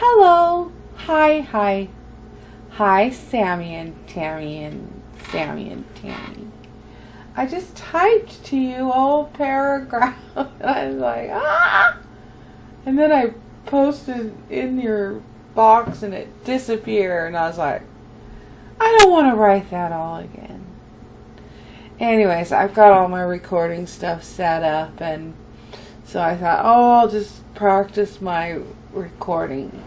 Hello. Hi, Sammy and Tammy and Sammy and Tammy. I just typed to you all paragraph. And I was like, ah! And then I posted in your box and it disappeared. And I was like, I don't want to write that all again. Anyways, I've got all my recording stuff set up. And so I thought, oh, I'll just practice my recording.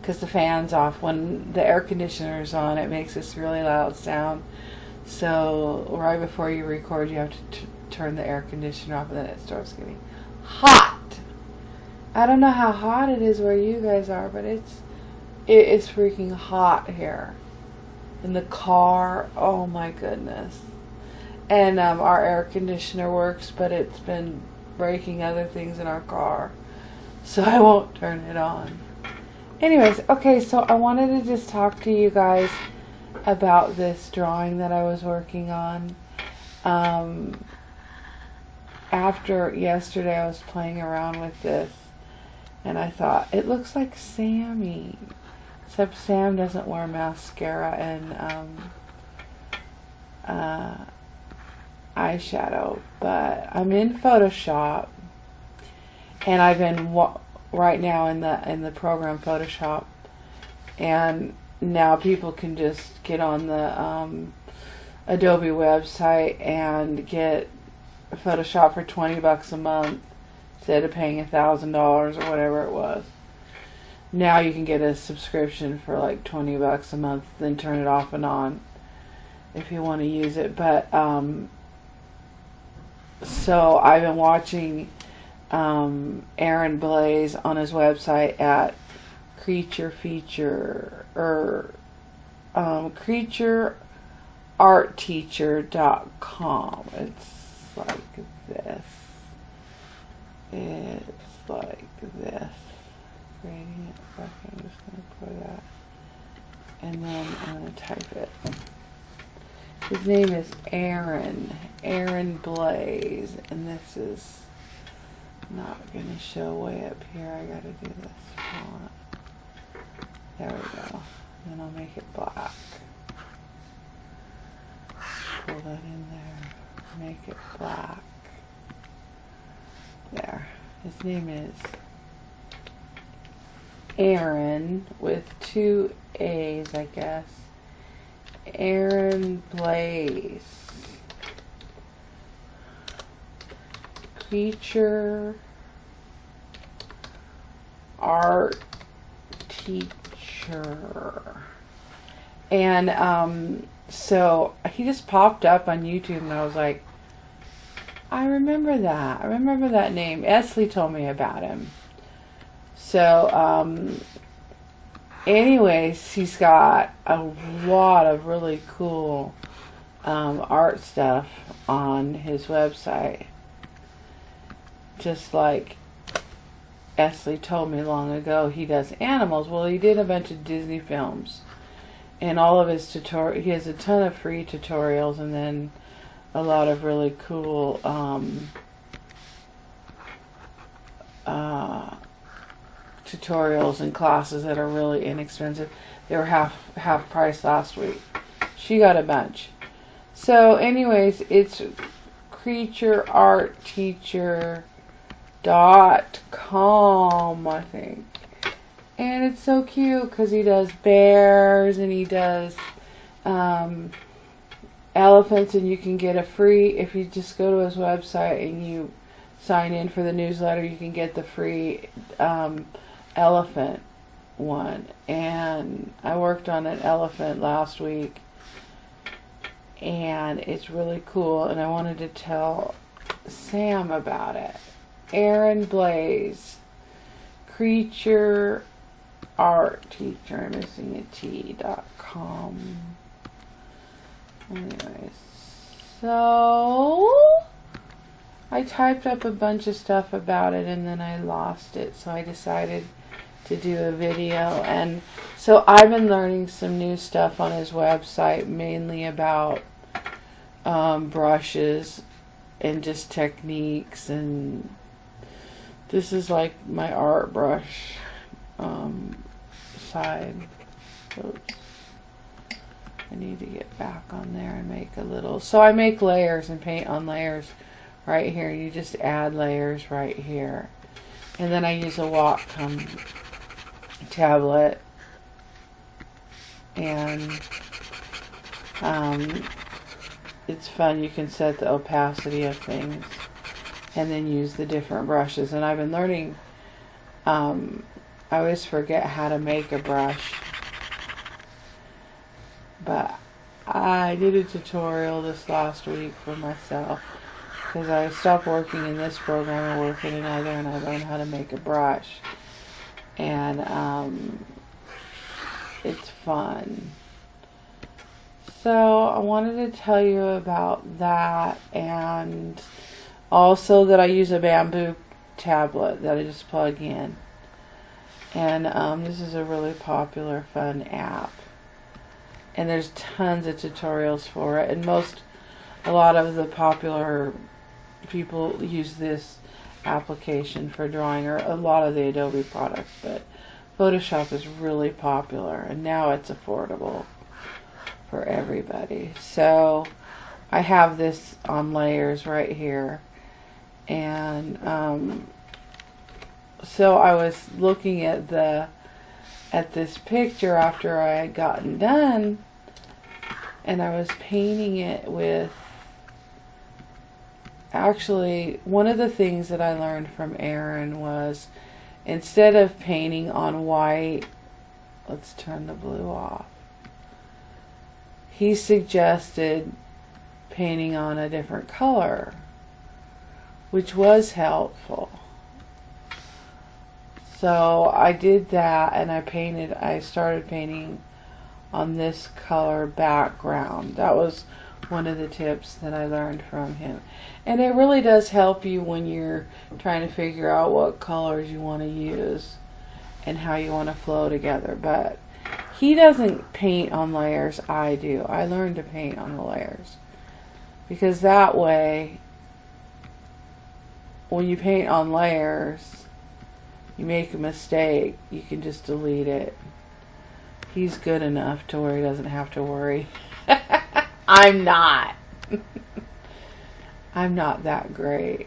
Because the fan's off. When the air conditioner's on, it makes this really loud sound. So right before you record, you have to turn the air conditioner off, and then it starts getting hot. I don't know how hot it is where you guys are, but it's freaking hot here in the car. Oh my goodness! And our air conditioner works, but it's been breaking other things in our car, so I won't turn it on. Anyways, okay, so I wanted to just talk to you guys about this drawing that I was working on. After yesterday, I was playing around with this, and I thought, it looks like Sammy, except Sam doesn't wear mascara and eyeshadow. But I'm in Photoshop, and I've been right now in the program Photoshop, and now people can just get on the Adobe website and get Photoshop for $20 a month instead of paying $1,000 or whatever it was. Now you can get a subscription for like $20 a month, then turn it off and on if you want to use it. But so I've been watching Aaron Blaise on his website at creatureartteacher.com. It's like this. It's like this. Gradient. Okay, I'm just going to put that. And then I'm going to type it. His name is Aaron Blaise. And this is not going to show way up here. I got to do this font. There we go. Then I'll make it black. Pull that in there. Make it black. There. His name is Aaron with 2 A's, I guess. Aaron Blaise. Creature art teacher. And so he just popped up on YouTube, and I was like, I remember that. I remember that name. Esley told me about him. So anyways, he's got a lot of really cool art stuff on his website. Just like Esley told me long ago, he does animals. Well, he did a bunch of Disney films, and all of his he has a ton of free tutorials, and then a lot of really cool tutorials and classes that are really inexpensive. They were half price last week. She got a bunch. So anyways, it's creatureartteacher.com, I think. And it's so cute because he does bears and he does elephants, and you can get a free, if you just go to his website and you sign in for the newsletter, you can get the free elephant one. And I worked on an elephant last week, and it's really cool, and I wanted to tell Sam about it. Aaron Blaise, creature art teacher, I'm missing a T.com. Anyways, so I typed up a bunch of stuff about it, and then I lost it, so I decided to do a video. And so I've been learning some new stuff on his website, mainly about brushes and just techniques. And this is like my art brush, side. Oops. I need to get back on there and make a little. So I make layers and paint on layers right here. You just add layers right here. And then I use a Wacom tablet. And it's fun. You can set the opacity of things and then use the different brushes. And I've been learning, I always forget how to make a brush. But I did a tutorial this last week for myself because I stopped working in this program and work in another, and I learned how to make a brush. And it's fun. So I wanted to tell you about that, and also that I use a bamboo tablet that I just plug in. And this is a really popular, fun app. And there's tons of tutorials for it. And a lot of the popular people use this application for drawing, or a lot of the Adobe products. But Photoshop is really popular, and now it's affordable for everybody. So I have this on layers right here. And so I was looking at this picture after I had gotten done, and I was painting it with, actually, one of the things that I learned from Aaron was, instead of painting on white, let's turn the blue off, he suggested painting on a different color, which was helpful. So I did that, and I started painting on this color background. That was one of the tips that I learned from him. And it really does help you when you're trying to figure out what colors you want to use and how you want to flow together. But he doesn't paint on layers, I do. I learned to paint on the layers. Because that way, when you paint on layers, you make a mistake, you can just delete it. He's good enough to where he doesn't have to worry. I'm not. I'm not that great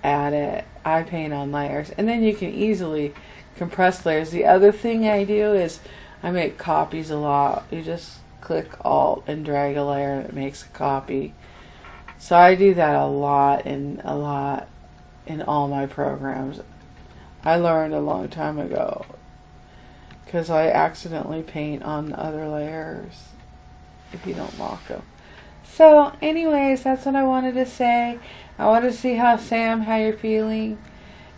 at it. I paint on layers. And then you can easily compress layers. The other thing I do is I make copies a lot. You just click Alt and drag a layer and it makes a copy. So I do that a lot in all my programs. I learned a long time ago because I accidentally paint on other layers if you don't lock them. So anyways, that's what I wanted to say. I wanted to see how you're feeling,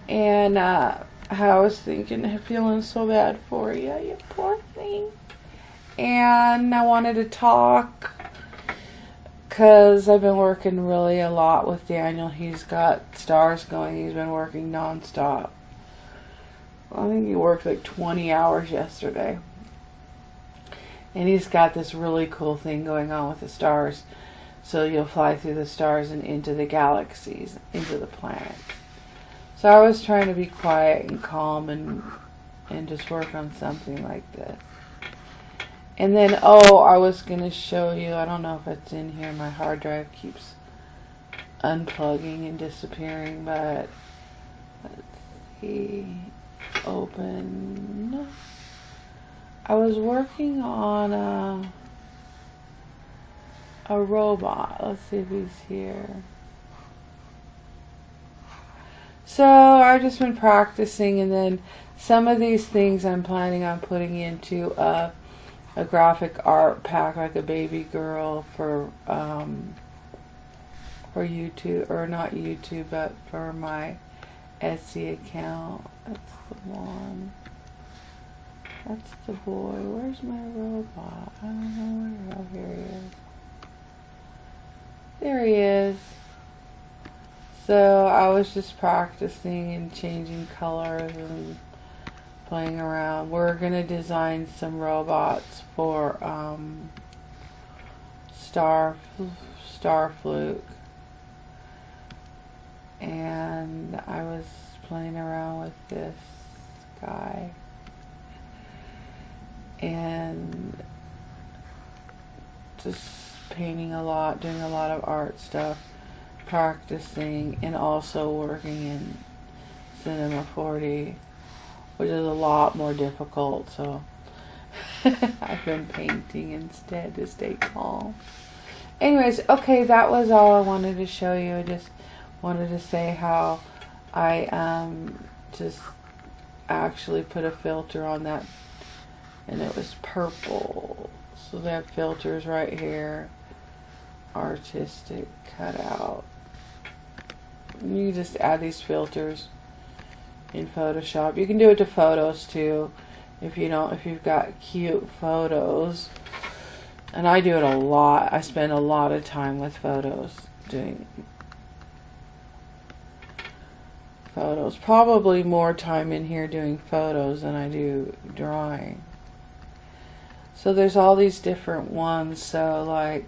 and how I was feeling so bad for you, you poor thing. And I wanted to talk because I've been working really a lot with Daniel. He's got stars going. He's been working non-stop. I think he worked like 20 hours yesterday. And he's got this really cool thing going on with the stars. So you'll fly through the stars and into the galaxies, into the planets. So I was trying to be quiet and calm and just work on something like this. And then, I was going to show you, I don't know if it's in here, my hard drive keeps unplugging and disappearing, but let's see. Open. I was working on a robot. Let's see if he's here. So I've just been practicing, and then some of these things I'm planning on putting into a graphic art pack, like a baby girl for YouTube, or not YouTube, but for my Etsy account. That's the one. That's the boy. Where's my robot? I don't know where. Oh, here he is. There he is. So I was just practicing and changing colors and playing around. We're gonna design some robots for Starfluke. And I was playing around with this eye. And just painting a lot, doing a lot of art stuff, practicing, and also working in Cinema 4D, which is a lot more difficult, so I've been painting instead to stay calm. Anyways, okay, that was all I wanted to show you. I just wanted to say how I just actually put a filter on that, and it was purple. So they have filters right here, artistic cutout. You can just add these filters in Photoshop. You can do it to photos too, if you've got cute photos. And I do it a lot. I spend a lot of time with photos, doing photos. Probably more time in here doing photos than I do drawing. So there's all these different ones. So like,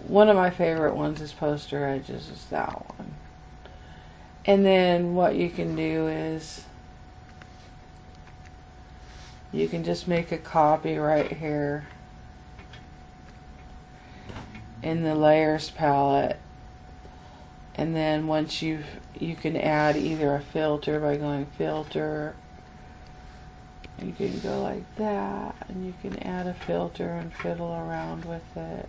one of my favorite ones is Poster Edges, is that one. And then what you can do is you can just make a copy right here in the layers palette, and then once you can add either a filter by going filter, you can go like that, and you can add a filter and fiddle around with it.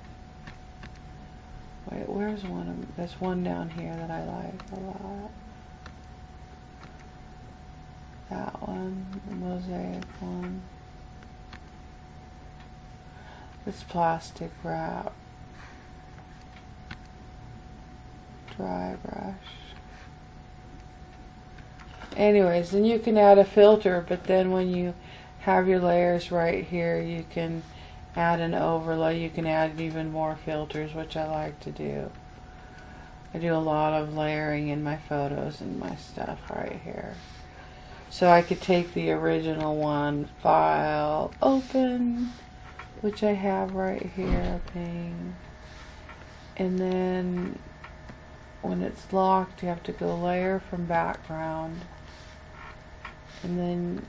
Wait, where's one of them? There's one down here that I like a lot. That one, the mosaic one. This plastic wrap. Dry brush. Anyways, then you can add a filter, but then when you have your layers right here, you can add an overlay. You can add even more filters, which I like to do. I do a lot of layering in my photos and my stuff right here. So I could take the original one, file, open, which I have right here, ping. And then when it's locked, you have to go layer from background. And then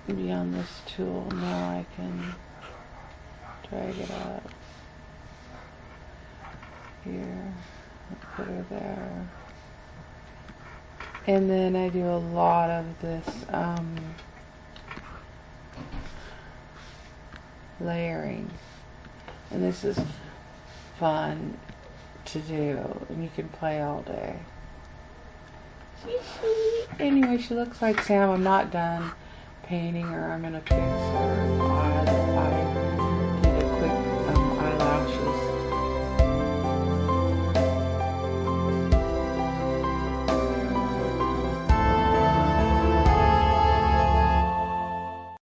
be on this tool. Now I can drag it up here, put her there. And then I do a lot of this layering, and this is fun to do, and you can play all day. Anyway, she looks like Sam. I'm not done painting her. I'm gonna fix her.